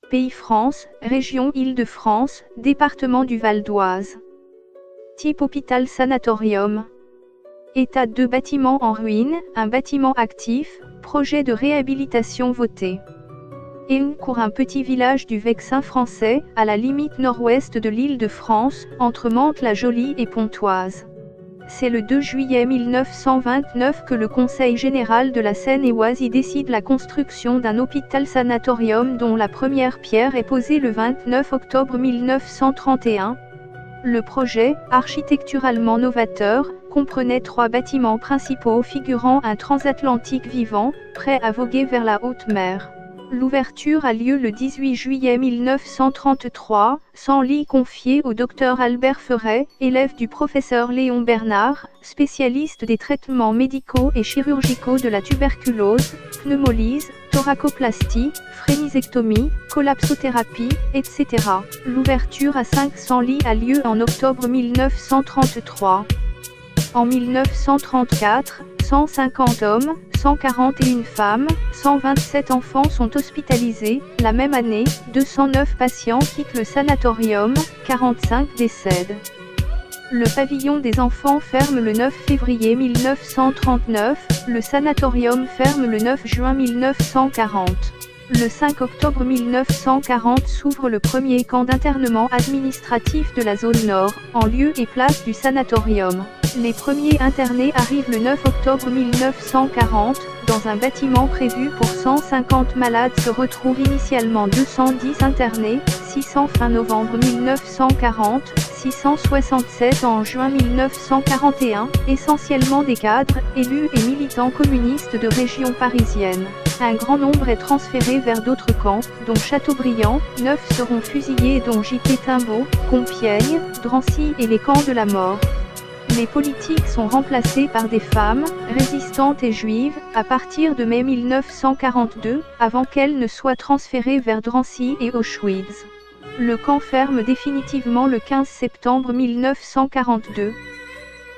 Pays France, région Île-de-France, département du Val d'Oise. Type hôpital sanatorium. État 2 bâtiments en ruine, un bâtiment actif, projet de réhabilitation voté. Éncourt, un petit village du Vexin français, à la limite nord-ouest de l'Île-de-France, entre Mantes-la-Jolie et Pontoise. C'est le 2 juillet 1929 que le Conseil général de la Seine-et-Oise y décide la construction d'un hôpital sanatorium dont la première pierre est posée le 29 octobre 1931. Le projet, architecturalement novateur, comprenait 3 bâtiments principaux figurant un transatlantique vivant, prêt à voguer vers la haute mer. L'ouverture a lieu le 18 juillet 1933, 100 lits confiés au docteur Albert Feuret, élève du professeur Léon Bernard, spécialiste des traitements médicaux et chirurgicaux de la tuberculose, pneumolyse, thoracoplastie, phrénisectomie, collapsothérapie, etc. L'ouverture à 500 lits a lieu en octobre 1933. En 1934, 150 hommes, 141 femmes, 127 enfants sont hospitalisés. La même année, 209 patients quittent le sanatorium, 45 décèdent. Le pavillon des enfants ferme le 9 février 1939, le sanatorium ferme le 9 juin 1940. Le 5 octobre 1940 s'ouvre le premier camp d'internement administratif de la zone nord, en lieu et place du sanatorium. Les premiers internés arrivent le 9 octobre 1940, dans un bâtiment prévu pour 150 malades se retrouvent initialement 210 internés, 600 fin novembre 1940, 667 en juin 1941, essentiellement des cadres, élus et militants communistes de région parisienne. Un grand nombre est transféré vers d'autres camps, dont Chateaubriand, 9 seront fusillés dont J.P. Timbaud, Compiègne, Drancy et les camps de la mort. Les politiques sont remplacés par des femmes, résistantes et juives, à partir de mai 1942, avant qu'elles ne soient transférées vers Drancy et Auschwitz. Le camp ferme définitivement le 15 septembre 1942.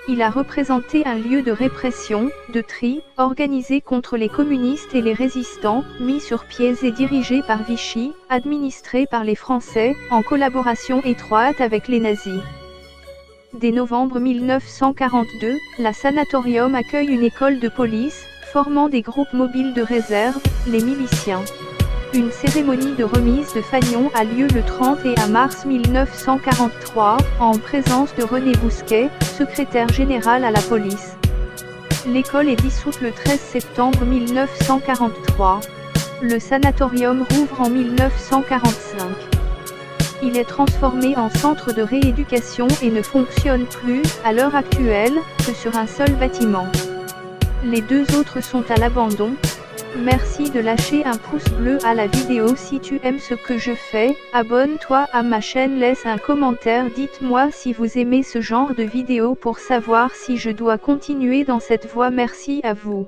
Il a représenté un lieu de répression, de tri, organisé contre les communistes et les résistants, mis sur pied et dirigé par Vichy, administré par les Français, en collaboration étroite avec les nazis. Dès novembre 1942, la sanatorium accueille une école de police, formant des groupes mobiles de réserve, les miliciens. Une cérémonie de remise de fanion a lieu le 31 mars 1943, en présence de René Bousquet, secrétaire général à la police. L'école est dissoute le 13 septembre 1943. Le sanatorium rouvre en 1945. Il est transformé en centre de rééducation et ne fonctionne plus, à l'heure actuelle, que sur un seul bâtiment. Les 2 autres sont à l'abandon. Merci de lâcher un pouce bleu à la vidéo si tu aimes ce que je fais, abonne-toi à ma chaîne, laisse un commentaire, dites-moi si vous aimez ce genre de vidéo pour savoir si je dois continuer dans cette voie. Merci à vous.